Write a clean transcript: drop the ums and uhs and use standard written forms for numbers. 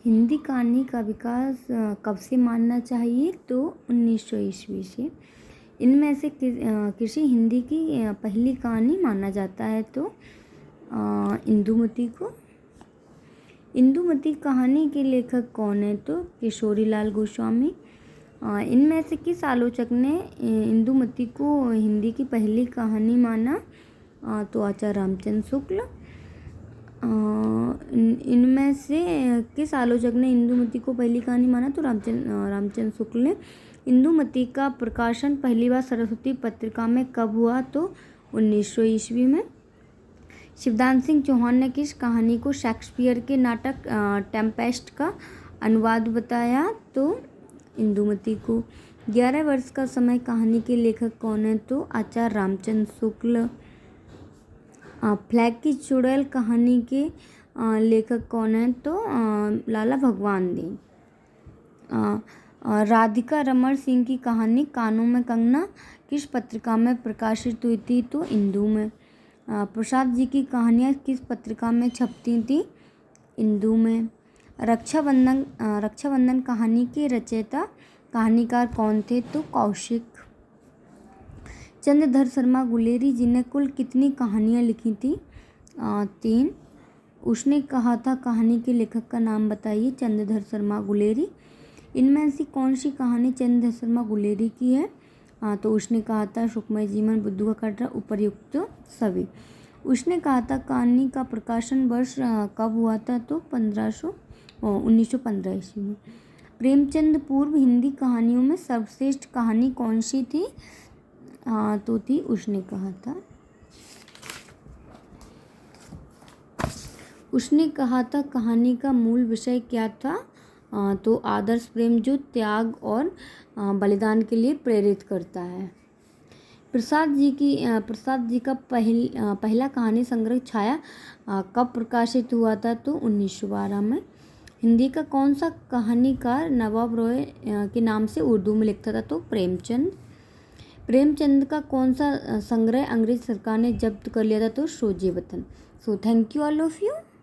हिंदी कहानी का विकास कब से मानना चाहिए? तो 1900 ईस्वी से। इनमें से किसी हिंदी की पहली कहानी माना जाता है तो इंदुमती को। इंदुमती कहानी के लेखक कौन है? तो किशोरीलाल गोस्वामी। इनमें से किस आलोचक ने इंदुमती को हिंदी की पहली कहानी माना? तो आचार्य रामचंद्र शुक्ल। इनमें से किस आलोचक ने इंदुमती को पहली कहानी माना? तो रामचंद्र शुक्ल ने। इंदुमती का प्रकाशन पहली बार सरस्वती पत्रिका में कब हुआ? तो 1900 ईस्वी में। शिवदान सिंह चौहान ने किस कहानी को शेक्सपियर के नाटक टेम्पेस्ट का अनुवाद बताया? तो इंदुमती को। 11 वर्ष का समय कहानी के लेखक कौन है? तो आचार्य रामचंद्र शुक्ल। फ्लैग की चुड़ैल कहानी के लेखक कौन है? तो लाला भगवान दे। राधिका रमण सिंह की कहानी कानों में कंगना किस पत्रिका में प्रकाशित हुई थी? तो इंदू में। प्रसाद जी की कहानियाँ किस पत्रिका में छपती थी? इंदू में। रक्षाबंधन कहानी के रचयिता कहानीकार कौन थे? तो कौशिक। चंद्रधर शर्मा गुलेरी जी ने कुल कितनी कहानियाँ लिखी थी? 3। उसने कहा था कहानी के लेखक का नाम बताइए। चंद्रधर शर्मा गुलेरी। इनमें से कौन सी कहानी चंद्रधर शर्मा गुलेरी की है? तो उसने कहा था सुखमय जीवन, बुद्धू का कटरा, उपर्युक्त सभी। उसने कहा था कहानी का प्रकाशन वर्ष कब हुआ था? तो 1915 ईस्वी में। प्रेमचंद पूर्व हिंदी कहानियों में सर्वश्रेष्ठ कहानी कौन सी थी? तो थी उसने कहा था। उसने कहा था कहानी का मूल विषय क्या था? तो आदर्श प्रेम जो त्याग और बलिदान के लिए प्रेरित करता है। प्रसाद जी का पहला कहानी संग्रह छाया कब प्रकाशित हुआ था? तो 1912 में। हिंदी का कौन सा कहानीकार नवाब रॉय के नाम से उर्दू में लिखता था? तो प्रेमचंद का कौन सा संग्रह अंग्रेज सरकार ने जब्त कर लिया था? तो सोजे वतन। So thank you all of you.